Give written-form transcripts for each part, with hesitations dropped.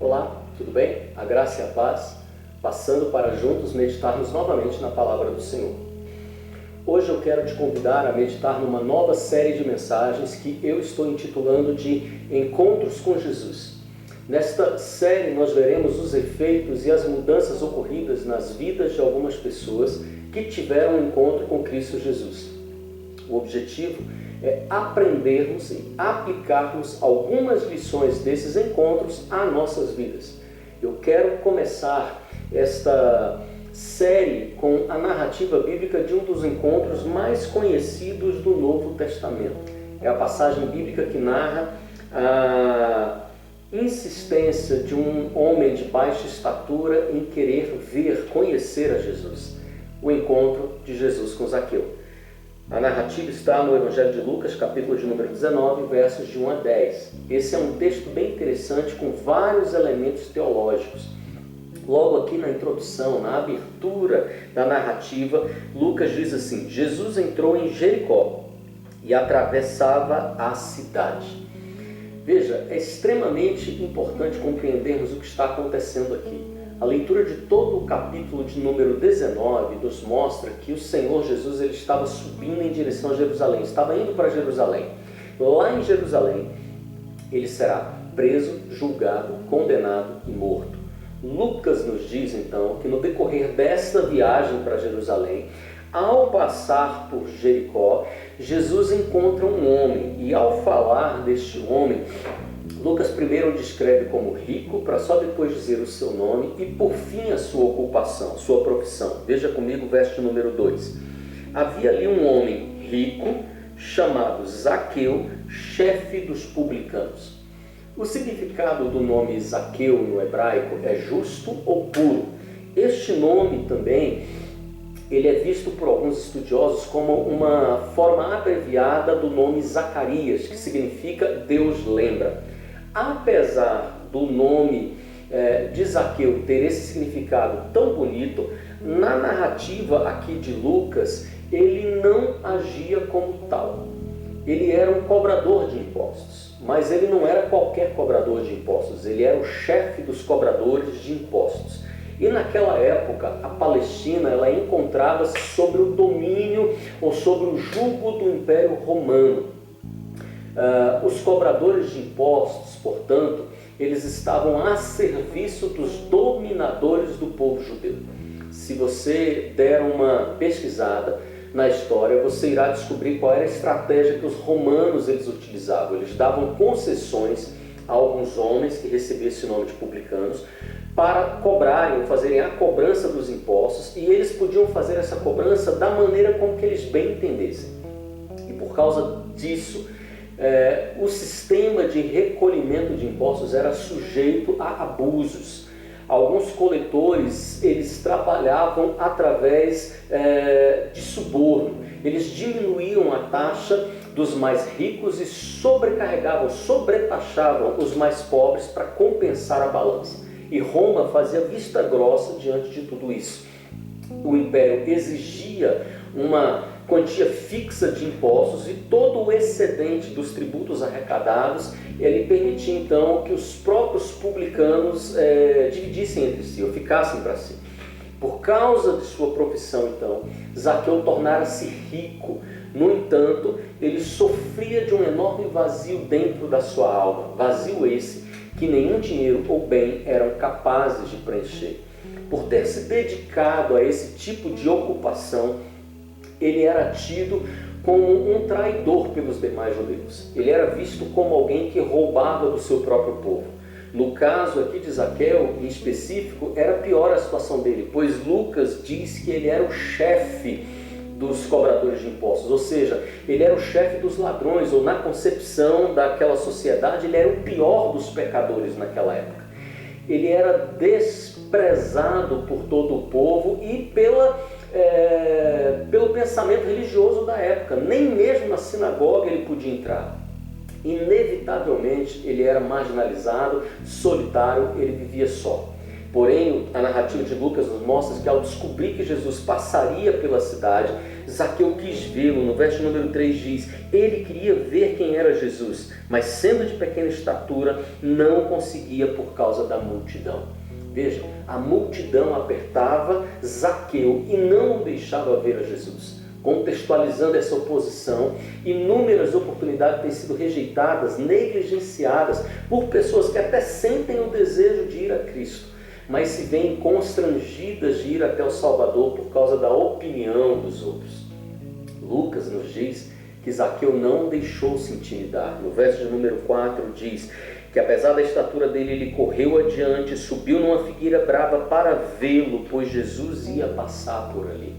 Olá, tudo bem? A graça e a paz, passando para juntos meditarmos novamente na palavra do Senhor. Hoje eu quero te convidar a meditar numa nova série de mensagens que eu estou intitulando de Encontros com Jesus. Nesta série nós veremos os efeitos e as mudanças ocorridas nas vidas de algumas pessoas que tiveram um encontro com Cristo Jesus. O objetivo é aprendermos e aplicarmos algumas lições desses encontros às nossas vidas. Eu quero começar esta série com a narrativa bíblica de um dos encontros mais conhecidos do Novo Testamento. É a passagem bíblica que narra a insistência de um homem de baixa estatura em querer conhecer a Jesus. O encontro de Jesus com Zaqueu. A narrativa está no Evangelho de Lucas, capítulo de número 19, versos de 1 a 10. Esse é um texto bem interessante com vários elementos teológicos. Logo aqui na introdução, na abertura da narrativa, Lucas diz assim: Jesus entrou em Jericó e atravessava a cidade. Veja, é extremamente importante compreendermos o que está acontecendo aqui. A leitura de todo o capítulo de número 19 nos mostra que o Senhor Jesus ele estava subindo em direção a Jerusalém, estava indo para Jerusalém. Lá em Jerusalém, ele será preso, julgado, condenado e morto. Lucas nos diz então que no decorrer desta viagem para Jerusalém, ao passar por Jericó, Jesus encontra um homem e ao falar deste homem, Lucas primeiro o descreve como rico, para só depois dizer o seu nome e por fim a sua ocupação, sua profissão. Veja comigo o verso número 2. Havia ali um homem rico chamado Zaqueu, chefe dos publicanos. O significado do nome Zaqueu no hebraico é justo ou puro. Este nome também ele é visto por alguns estudiosos como uma forma abreviada do nome Zacarias, que significa Deus lembra. Apesar do nome de Zaqueu ter esse significado tão bonito, na narrativa aqui de Lucas, ele não agia como tal. Ele era um cobrador de impostos, mas ele não era qualquer cobrador de impostos, ele era o chefe dos cobradores de impostos. E naquela época, a Palestina ela encontrava-se sobre o domínio ou sobre o jugo do Império Romano. Os cobradores de impostos, portanto, eles estavam a serviço dos dominadores do povo judeu. Se você der uma pesquisada na história, você irá descobrir qual era a estratégia que os romanos eles utilizavam. Eles davam concessões a alguns homens que recebiam esse nome de publicanos para cobrarem, fazerem a cobrança dos impostos, e eles podiam fazer essa cobrança da maneira como que eles bem entendessem. E por causa disso, o sistema de recolhimento de impostos era sujeito a abusos. Alguns coletores, eles trabalhavam através de suborno. Eles diminuíam a taxa dos mais ricos e sobretaxavam os mais pobres para compensar a balança. E Roma fazia vista grossa diante de tudo isso. O império exigia uma quantia fixa de impostos e todo o excedente dos tributos arrecadados, ele permitia então que os próprios publicanos dividissem entre si, ou ficassem para si. Por causa de sua profissão então, Zaqueu tornara-se rico. No entanto, ele sofria de um enorme vazio dentro da sua alma, vazio esse que nenhum dinheiro ou bem eram capazes de preencher. Por ter se dedicado a esse tipo de ocupação, ele era tido como um traidor pelos demais judeus. Ele era visto como alguém que roubava do seu próprio povo. No caso aqui de Zaqueu, em específico, era pior a situação dele, pois Lucas diz que ele era o chefe dos cobradores de impostos, ou seja, ele era o chefe dos ladrões, ou na concepção daquela sociedade, ele era o pior dos pecadores naquela época. Ele era desprezado por todo o povo e pelo pensamento religioso da época. Nem mesmo na sinagoga ele podia entrar. Inevitavelmente ele era marginalizado, solitário, ele vivia só. Porém, a narrativa de Lucas nos mostra que ao descobrir que Jesus passaria pela cidade, Zaqueu quis vê-lo. No verso número 3 diz: ele queria ver quem era Jesus, mas sendo de pequena estatura, não conseguia por causa da multidão. Veja, a multidão apertava Zaqueu e não o deixava ver a Jesus. Contextualizando essa oposição, inúmeras oportunidades têm sido rejeitadas, negligenciadas por pessoas que até sentem o desejo de ir a Cristo, mas se veem constrangidas de ir até o Salvador por causa da opinião dos outros. Lucas nos diz que Zaqueu não deixou-se intimidar. No verso de número 4 diz que apesar da estatura dele, ele correu adiante, subiu numa figueira brava para vê-lo, pois Jesus ia passar por ali.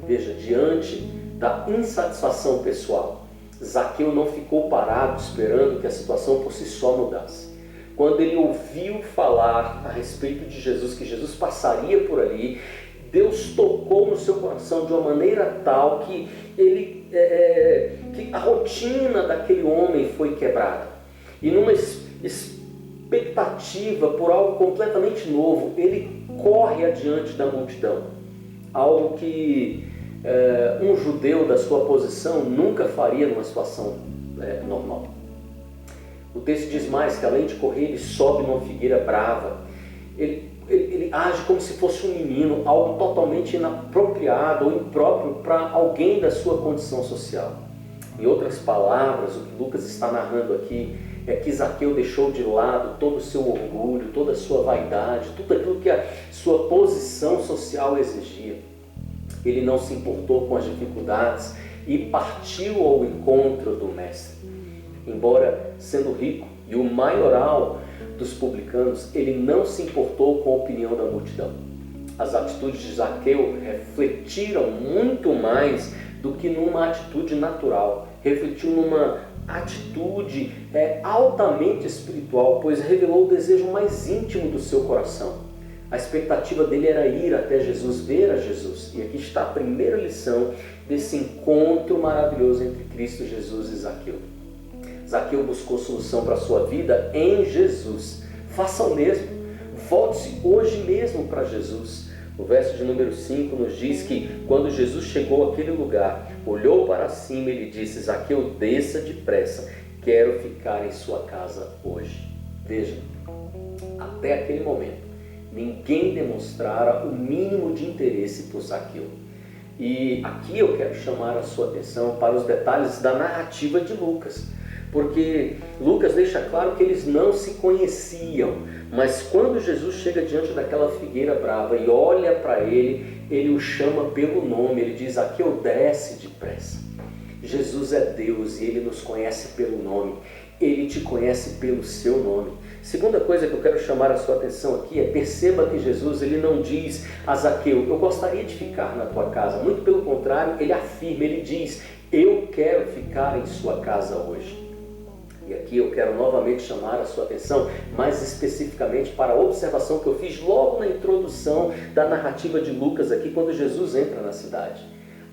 Veja, diante da insatisfação pessoal, Zaqueu não ficou parado esperando que a situação por si só mudasse. Quando ele ouviu falar a respeito de Jesus, que Jesus passaria por ali, Deus tocou no seu coração de uma maneira tal que a rotina daquele homem foi quebrada. E numa expectativa por algo completamente novo, ele corre adiante da multidão. Algo que um judeu da sua posição nunca faria numa situação normal. O texto diz mais que além de correr, ele sobe numa figueira brava. Ele age como se fosse um menino, algo totalmente inapropriado ou impróprio para alguém da sua condição social. Em outras palavras, o que Lucas está narrando aqui é que Zaqueu deixou de lado todo o seu orgulho, toda a sua vaidade, tudo aquilo que a sua posição social exigia. Ele não se importou com as dificuldades e partiu ao encontro do Mestre. Embora sendo rico e o maioral dos publicanos, ele não se importou com a opinião da multidão. As atitudes de Zaqueu refletiram muito mais do que numa atitude natural. Refletiu numa atitude altamente espiritual, pois revelou o desejo mais íntimo do seu coração. A expectativa dele era ir até Jesus, ver a Jesus. E aqui está a primeira lição desse encontro maravilhoso entre Cristo Jesus e Zaqueu. Zaqueu buscou solução para a sua vida em Jesus. Faça o mesmo. Volte-se hoje mesmo para Jesus. O verso de número 5 nos diz que quando Jesus chegou àquele lugar, olhou para cima e lhe disse: Zaqueu, desça depressa, quero ficar em sua casa hoje. Veja, até aquele momento, ninguém demonstrara o mínimo de interesse por Zaqueu. E aqui eu quero chamar a sua atenção para os detalhes da narrativa de Lucas, porque Lucas deixa claro que eles não se conheciam, mas quando Jesus chega diante daquela figueira brava e olha para ele, ele o chama pelo nome, ele diz: Zaqueu, desce depressa. Jesus é Deus e ele nos conhece pelo nome, ele te conhece pelo seu nome. Segunda coisa que eu quero chamar a sua atenção aqui perceba que Jesus ele não diz a Zaqueu: eu gostaria de ficar na tua casa. Muito pelo contrário, ele afirma, ele diz: eu quero ficar em sua casa hoje. E aqui eu quero novamente chamar a sua atenção, mais especificamente para a observação que eu fiz logo na introdução da narrativa de Lucas aqui, quando Jesus entra na cidade.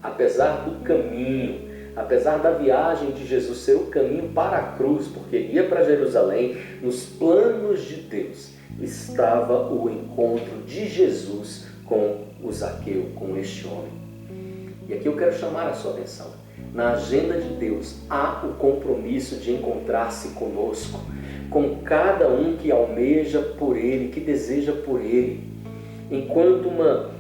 Apesar do caminho, apesar da viagem de Jesus ser o caminho para a cruz, porque ele ia para Jerusalém, nos planos de Deus estava o encontro de Jesus com o Zaqueu, com este homem. E aqui eu quero chamar a sua atenção. Na agenda de Deus há o compromisso de encontrar-se conosco, com cada um que almeja por Ele, que deseja por Ele. Enquanto uma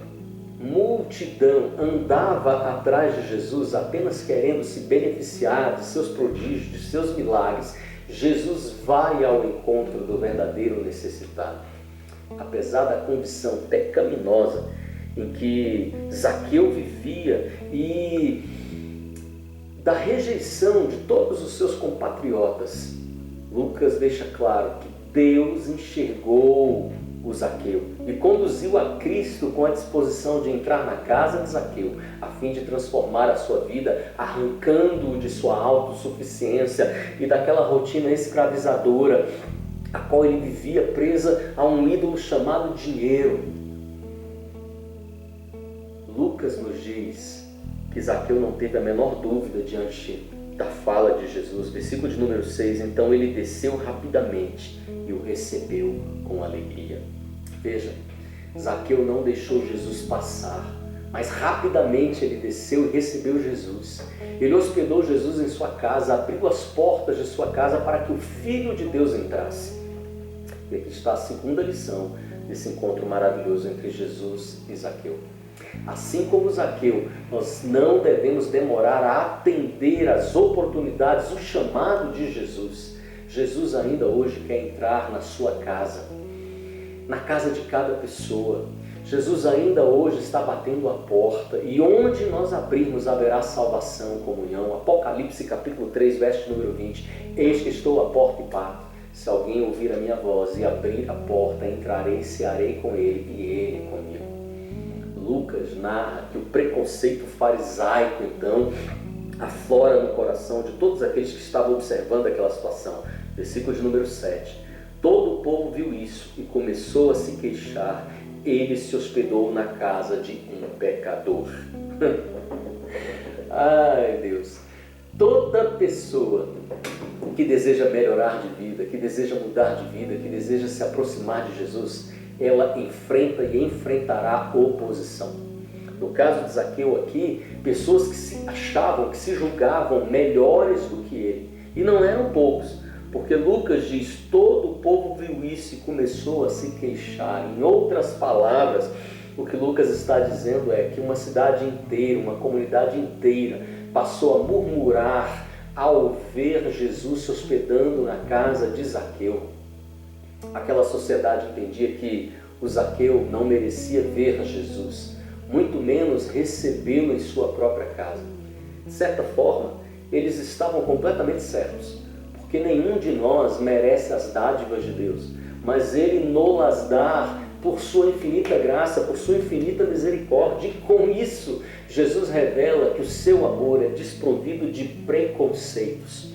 multidão andava atrás de Jesus apenas querendo se beneficiar de seus prodígios, de seus milagres, Jesus vai ao encontro do verdadeiro necessitado. Apesar da condição pecaminosa em que Zaqueu vivia e da rejeição de todos os seus compatriotas, Lucas deixa claro que Deus enxergou o Zaqueu e conduziu a Cristo com a disposição de entrar na casa de Zaqueu, a fim de transformar a sua vida, arrancando-o de sua autossuficiência e daquela rotina escravizadora, a qual ele vivia presa a um ídolo chamado dinheiro. Lucas nos diz que Zaqueu não teve a menor dúvida diante da fala de Jesus. Versículo de número 6, então ele desceu rapidamente e o recebeu com alegria. Veja, Zaqueu não deixou Jesus passar, mas rapidamente ele desceu e recebeu Jesus. Ele hospedou Jesus em sua casa, abriu as portas de sua casa para que o Filho de Deus entrasse. E aqui está a segunda lição desse encontro maravilhoso entre Jesus e Zaqueu. Assim como Zaqueu, nós não devemos demorar a atender às oportunidades, o chamado de Jesus. Jesus ainda hoje quer entrar na sua casa, na casa de cada pessoa. Jesus ainda hoje está batendo a porta, e onde nós abrirmos haverá salvação, comunhão. Apocalipse capítulo 3, verso número 20. Eis que estou à porta e bato. Se alguém ouvir a minha voz e abrir a porta, entrarei e cearei com ele e ele comigo. Lucas narra que o preconceito farisaico, então, aflora no coração de todos aqueles que estavam observando aquela situação. Versículo de número 7. Todo o povo viu isso e começou a se queixar. Ele se hospedou na casa de um pecador. Ai, Deus! Toda pessoa que deseja melhorar de vida, que deseja mudar de vida, que deseja se aproximar de Jesus, ela enfrenta e enfrentará oposição. No caso de Zaqueu aqui, pessoas que se achavam, que se julgavam melhores do que ele. E não eram poucos, porque Lucas diz, todo o povo viu isso e começou a se queixar. Em outras palavras, o que Lucas está dizendo é que uma cidade inteira, uma comunidade inteira, passou a murmurar ao ver Jesus se hospedando na casa de Zaqueu. Aquela sociedade entendia que o Zaqueu não merecia ver Jesus, muito menos recebê-lo em sua própria casa. De certa forma, eles estavam completamente certos, porque nenhum de nós merece as dádivas de Deus, mas Ele nos dá por sua infinita graça, por sua infinita misericórdia. E com isso, Jesus revela que o seu amor é desprovido de preconceitos.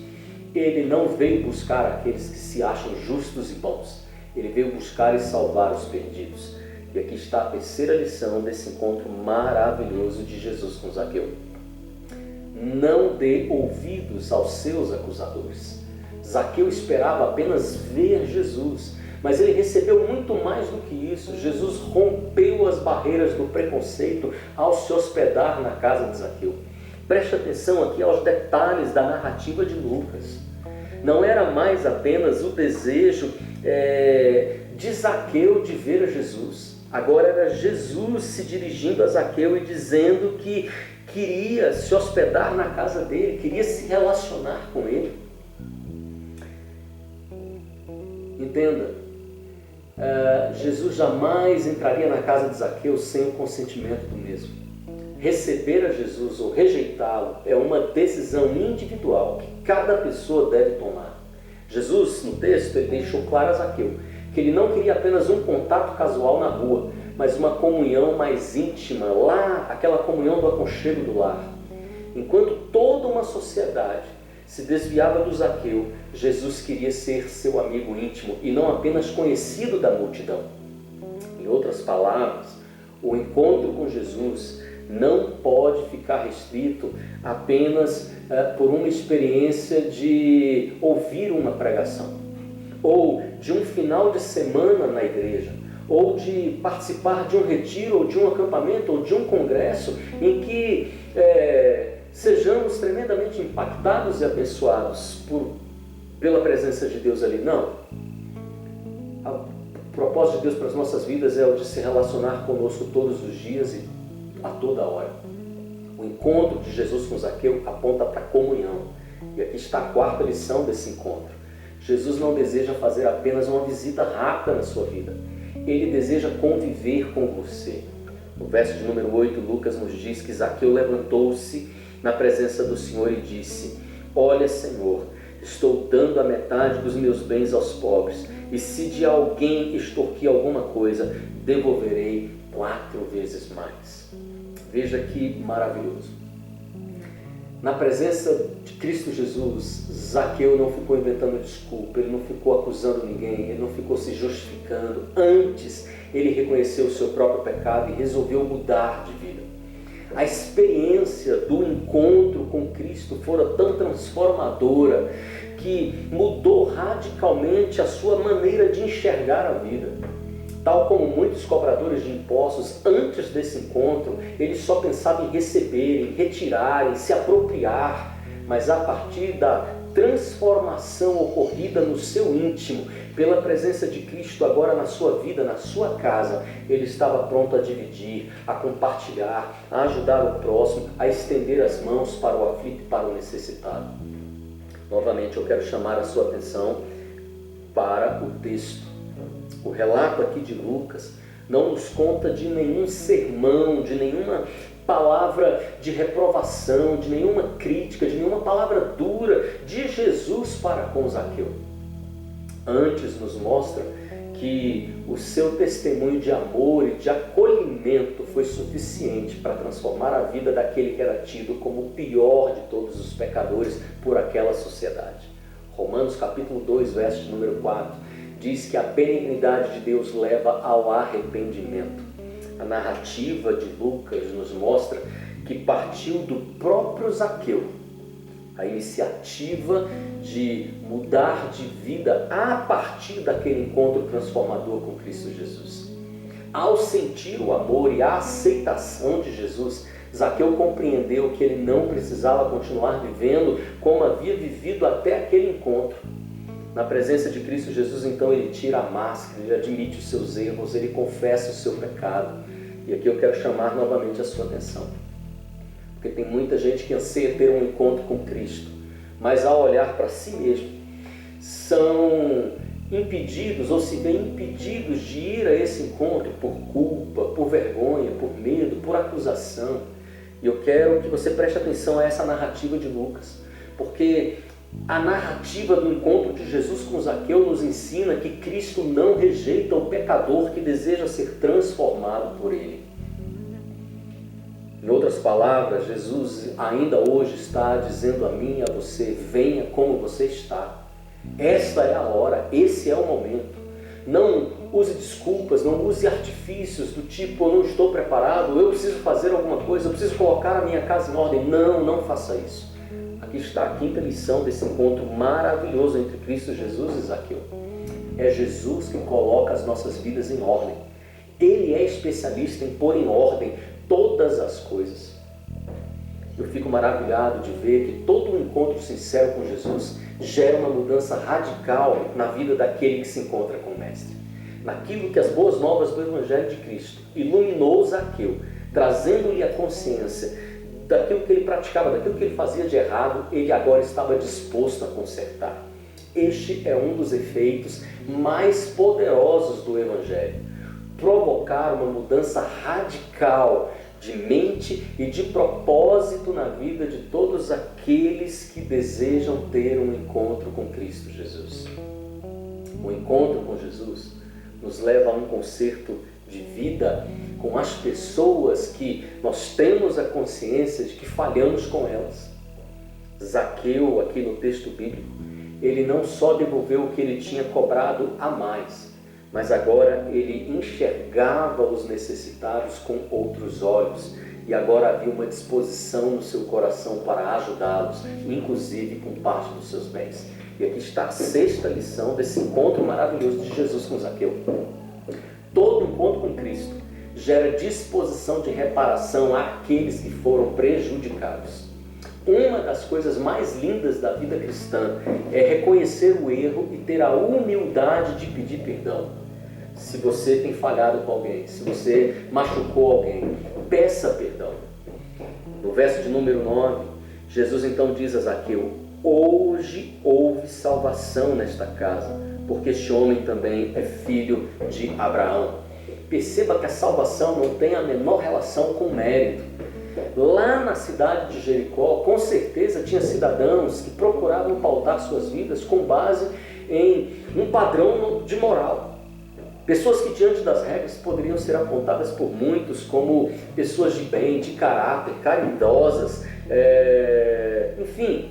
Ele não veio buscar aqueles que se acham justos e bons. Ele veio buscar e salvar os perdidos. E aqui está a terceira lição desse encontro maravilhoso de Jesus com Zaqueu. Não dê ouvidos aos seus acusadores. Zaqueu esperava apenas ver Jesus, mas ele recebeu muito mais do que isso. Jesus rompeu as barreiras do preconceito ao se hospedar na casa de Zaqueu. Preste atenção aqui aos detalhes da narrativa de Lucas. Não era mais apenas o desejo de Zaqueu de ver a Jesus. Agora era Jesus se dirigindo a Zaqueu e dizendo que queria se hospedar na casa dele, queria se relacionar com ele. Entenda, Jesus jamais entraria na casa de Zaqueu sem o consentimento do mesmo. Receber a Jesus ou rejeitá-lo é uma decisão individual que cada pessoa deve tomar. Jesus, no texto, ele deixou claro a Zaqueu que ele não queria apenas um contato casual na rua, mas uma comunhão mais íntima, lá, aquela comunhão do aconchego do lar. Enquanto toda uma sociedade se desviava do Zaqueu, Jesus queria ser seu amigo íntimo e não apenas conhecido da multidão. Em outras palavras, o encontro com Jesus não pode ficar restrito apenas por uma experiência de ouvir uma pregação, ou de um final de semana na igreja, ou de participar de um retiro, ou de um acampamento, ou de um congresso em que sejamos tremendamente impactados e abençoados pela presença de Deus ali. Não. O propósito de Deus para as nossas vidas é o de se relacionar conosco todos os dias e a toda hora. O encontro de Jesus com Zaqueu aponta para a comunhão. E aqui está a quarta lição desse encontro. Jesus não deseja fazer apenas uma visita rápida na sua vida. Ele deseja conviver com você. No verso de número 8, Lucas nos diz que Zaqueu levantou-se na presença do Senhor e disse: olha, Senhor, estou dando a metade dos meus bens aos pobres, e se de alguém extorquir alguma coisa, devolverei 4 vezes mais. Veja que maravilhoso. Na presença de Cristo Jesus, Zaqueu não ficou inventando desculpa, ele não ficou acusando ninguém, ele não ficou se justificando. Antes, ele reconheceu o seu próprio pecado e resolveu mudar de vida. A experiência do encontro com Cristo fora tão transformadora que mudou radicalmente a sua maneira de enxergar a vida. tal como muitos cobradores de impostos, antes desse encontro, eles só pensavam em receber, em retirar, em se apropriar, mas a partir da transformação ocorrida no seu íntimo, pela presença de Cristo agora na sua vida, na sua casa, ele estava pronto a dividir, a compartilhar, a ajudar o próximo, a estender as mãos para o aflito e para o necessitado. Novamente eu quero chamar a sua atenção para o texto. O relato aqui de Lucas não nos conta de nenhum sermão, de nenhuma palavra de reprovação, de nenhuma crítica, de nenhuma palavra dura de Jesus para com Zaqueu. Antes nos mostra que o seu testemunho de amor e de acolhimento foi suficiente para transformar a vida daquele que era tido como o pior de todos os pecadores por aquela sociedade. Romanos capítulo 2, verso de número 4, diz que a benignidade de Deus leva ao arrependimento. A narrativa de Lucas nos mostra que partiu do próprio Zaqueu a iniciativa de mudar de vida a partir daquele encontro transformador com Cristo Jesus. Ao sentir o amor e a aceitação de Jesus, Zaqueu compreendeu que ele não precisava continuar vivendo como havia vivido até aquele encontro. Na presença de Cristo Jesus, então, ele tira a máscara, ele admite os seus erros, ele confessa o seu pecado. E aqui eu quero chamar novamente a sua atenção. Porque tem muita gente que anseia ter um encontro com Cristo, mas ao olhar para si mesmo, são impedidos ou se veem impedidos de ir a esse encontro por culpa, por vergonha, por medo, por acusação. E eu quero que você preste atenção a essa narrativa de Lucas, porque a narrativa do encontro de Jesus com Zaqueu nos ensina que Cristo não rejeita o pecador que deseja ser transformado por ele. Em outras palavras, Jesus ainda hoje está dizendo a mim e a você: venha como você está. Esta é a hora, esse é o momento. Não use desculpas, não use artifícios do tipo: eu não estou preparado, eu preciso fazer alguma coisa, eu preciso colocar a minha casa em ordem. Não faça isso. Aqui está a quinta lição desse encontro maravilhoso entre Cristo Jesus e Zaqueu. É Jesus que coloca as nossas vidas em ordem. Ele é especialista em pôr em ordem todas as coisas. Eu fico maravilhado de ver que todo um encontro sincero com Jesus gera uma mudança radical na vida daquele que se encontra com o Mestre. Naquilo que as boas novas do Evangelho de Cristo iluminou Zaqueu, trazendo-lhe a consciência daquilo que ele praticava, daquilo que ele fazia de errado, ele agora estava disposto a consertar. Este é um dos efeitos mais poderosos do Evangelho. Provocar uma mudança radical de mente e de propósito na vida de todos aqueles que desejam ter um encontro com Cristo Jesus. O encontro com Jesus nos leva a um concerto de vida com as pessoas que nós temos a consciência de que falhamos com elas. Zaqueu, aqui no texto bíblico, ele não só devolveu o que ele tinha cobrado a mais, mas agora ele enxergava os necessitados com outros olhos e agora havia uma disposição no seu coração para ajudá-los, inclusive com parte dos seus bens. E aqui está a sexta lição desse encontro maravilhoso de Jesus com Zaqueu. Todo encontro com Cristo gera disposição de reparação àqueles que foram prejudicados. Uma das coisas mais lindas da vida cristã é reconhecer o erro e ter a humildade de pedir perdão. Se você tem falhado com alguém, se você machucou alguém, peça perdão. No verso de número 9, Jesus então diz a Zaqueu: hoje houve salvação nesta casa, porque este homem também é filho de Abraão. Perceba que a salvação não tem a menor relação com mérito. Lá na cidade de Jericó, com certeza tinha cidadãos que procuravam pautar suas vidas com base em um padrão de moral. Pessoas que diante das regras poderiam ser apontadas por muitos como pessoas de bem, de caráter, caridosas, enfim.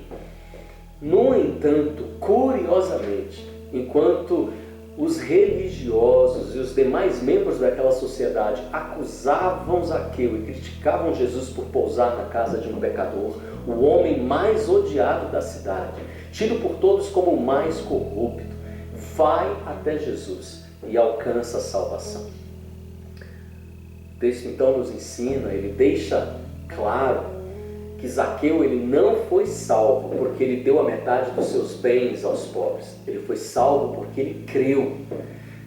No entanto, curiosamente, enquanto os religiosos e os demais membros daquela sociedade acusavam Zaqueu e criticavam Jesus por pousar na casa de um pecador, o homem mais odiado da cidade, tido por todos como o mais corrupto, vai até Jesus e alcança a salvação. O texto então nos ensina, ele deixa claro que Zaqueu ele não foi salvo porque ele deu a metade dos seus bens aos pobres. Ele foi salvo porque ele creu,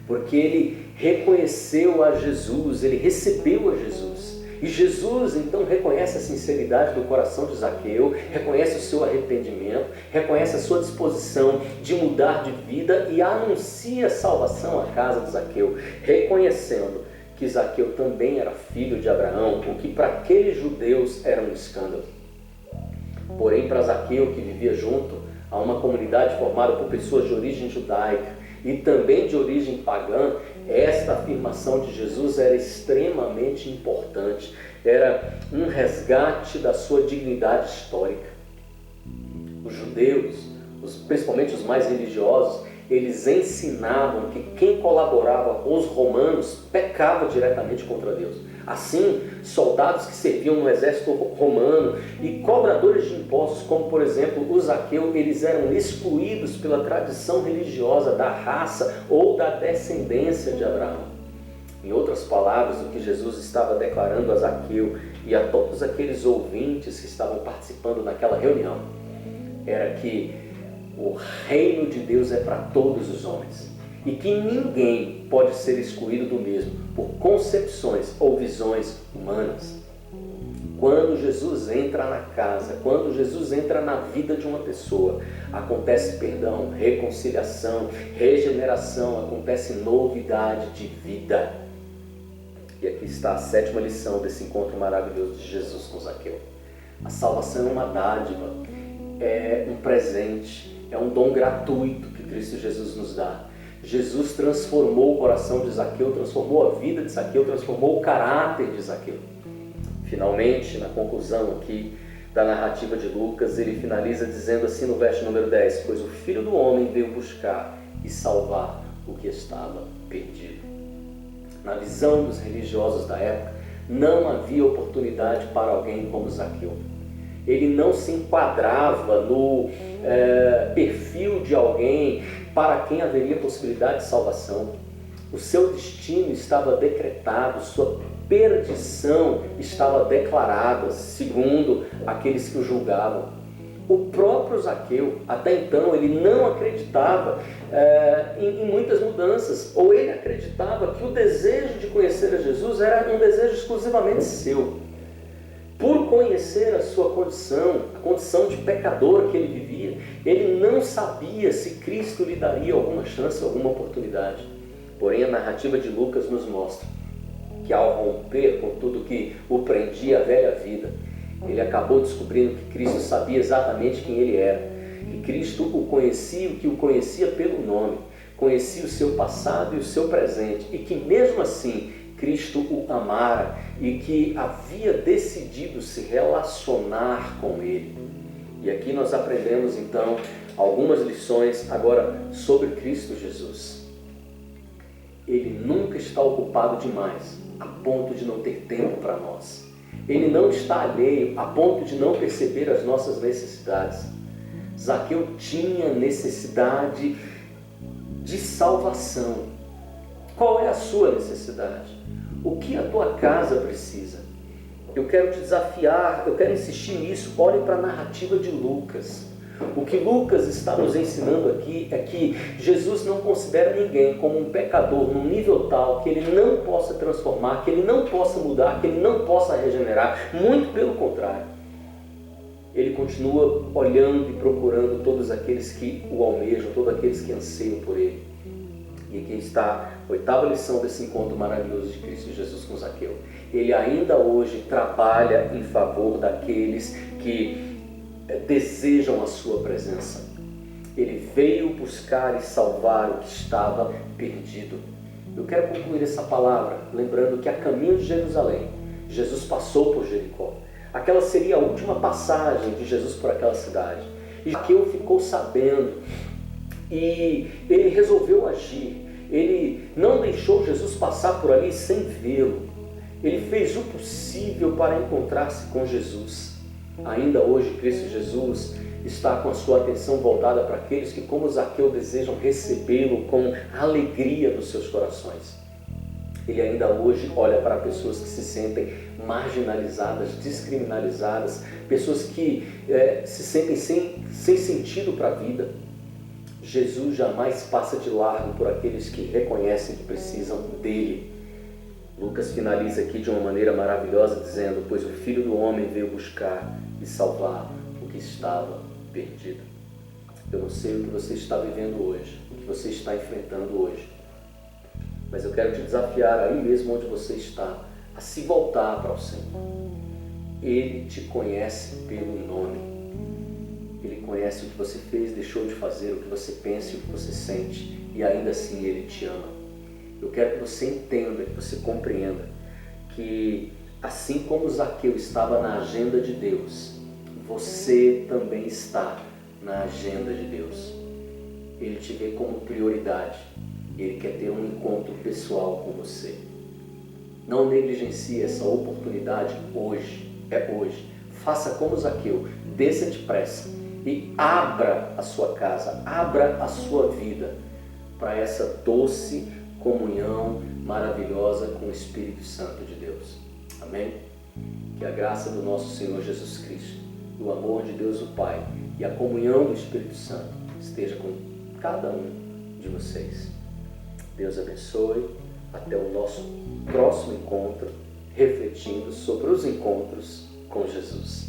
porque ele reconheceu a Jesus, ele recebeu a Jesus. E Jesus então reconhece a sinceridade do coração de Zaqueu, reconhece o seu arrependimento, reconhece a sua disposição de mudar de vida e anuncia a salvação à casa de Zaqueu, reconhecendo que Zaqueu também era filho de Abraão, o que para aqueles judeus era um escândalo. Porém, para Zaqueu, que vivia junto a uma comunidade formada por pessoas de origem judaica e também de origem pagã, esta afirmação de Jesus era extremamente importante, era um resgate da sua dignidade histórica. Os judeus, principalmente os mais religiosos, eles ensinavam que quem colaborava com os romanos pecava diretamente contra Deus. Assim, soldados que serviam no exército romano e cobradores de impostos, como por exemplo o Zaqueu, eles eram excluídos pela tradição religiosa da raça ou da descendência de Abraão. Em outras palavras, o que Jesus estava declarando a Zaqueu e a todos aqueles ouvintes que estavam participando naquela reunião era que o reino de Deus é para todos os homens e que ninguém pode ser excluído do mesmo por concepções ou visões humanas. Quando Jesus entra na casa, quando Jesus entra na vida de uma pessoa, acontece perdão, reconciliação, regeneração, acontece novidade de vida. E aqui está a 7ª lição desse encontro maravilhoso de Jesus com Zaqueu. A salvação é uma dádiva, é um presente, é um dom gratuito que Cristo Jesus nos dá. Jesus transformou o coração de Zaqueu, transformou a vida de Zaqueu, transformou o caráter de Zaqueu. Finalmente, na conclusão aqui da narrativa de Lucas, ele finaliza dizendo assim no verso número 10: pois o Filho do Homem veio buscar e salvar o que estava perdido. Na visão dos religiosos da época, não havia oportunidade para alguém como Zaqueu. Ele não se enquadrava no perfil de alguém para quem haveria possibilidade de salvação. O seu destino estava decretado, sua perdição estava declarada, segundo aqueles que o julgavam. O próprio Zaqueu, até então, ele não acreditava em muitas mudanças, ou ele acreditava que o desejo de conhecer a Jesus era um desejo exclusivamente seu. Por conhecer a sua condição, a condição de pecador que ele vivia, ele não sabia se Cristo lhe daria alguma chance, alguma oportunidade. Porém, a narrativa de Lucas nos mostra que ao romper com tudo que o prendia à velha vida, ele acabou descobrindo que Cristo sabia exatamente quem ele era, que Cristo o conhecia, que o conhecia pelo nome, conhecia o seu passado e o seu presente, e que mesmo assim Cristo o amara e que havia decidido se relacionar com ele. E aqui nós aprendemos então algumas lições agora sobre Cristo Jesus. Ele nunca está ocupado demais a ponto de não ter tempo para nós. Ele não está alheio a ponto de não perceber as nossas necessidades. Zaqueu tinha necessidade de salvação. Qual é a sua necessidade? O que a tua casa precisa? Eu quero te desafiar, eu quero insistir nisso. Olhe para a narrativa de Lucas. O que Lucas está nos ensinando aqui é que Jesus não considera ninguém como um pecador num nível tal que ele não possa transformar, que ele não possa mudar, que ele não possa regenerar. Muito pelo contrário. Ele continua olhando e procurando todos aqueles que o almejam, todos aqueles que anseiam por ele. E aqui está a 8ª lição desse encontro maravilhoso de Cristo Jesus com Zaqueu. Ele ainda hoje trabalha em favor daqueles que desejam a sua presença. Ele veio buscar e salvar o que estava perdido. Eu quero concluir essa palavra lembrando que a caminho de Jerusalém, Jesus passou por Jericó. Aquela seria a última passagem de Jesus por aquela cidade. E Zaqueu ficou sabendo e ele resolveu agir. Ele não deixou Jesus passar por ali sem vê-lo. Ele fez o possível para encontrar-se com Jesus. Ainda hoje, Cristo Jesus está com a sua atenção voltada para aqueles que, como Zaqueu, desejam recebê-lo com alegria nos seus corações. Ele ainda hoje olha para pessoas que se sentem marginalizadas, descriminalizadas, pessoas que se sentem sem sentido para a vida. Jesus jamais passa de largo por aqueles que reconhecem que precisam dele. Lucas finaliza aqui de uma maneira maravilhosa dizendo: pois o Filho do Homem veio buscar e salvar o que estava perdido. Eu não sei o que você está vivendo hoje, o que você está enfrentando hoje, mas eu quero te desafiar aí mesmo onde você está, a se voltar para o Senhor. Ele te conhece pelo nome. Ele conhece o que você fez, deixou de fazer, o que você pensa e o que você sente, e ainda assim Ele te ama. Eu quero que você entenda, que você compreenda que assim como Zaqueu estava na agenda de Deus, você também está na agenda de Deus. Ele te vê como prioridade. Ele quer ter um encontro pessoal com você. Não negligencie essa oportunidade hoje. É hoje. Faça como Zaqueu. Desça depressa e abra a sua casa, abra a sua vida para essa doce comunhão maravilhosa com o Espírito Santo de Deus. Amém? Que a graça do nosso Senhor Jesus Cristo, o amor de Deus o Pai e a comunhão do Espírito Santo esteja com cada um de vocês. Deus abençoe. Até o nosso próximo encontro, refletindo sobre os encontros com Jesus.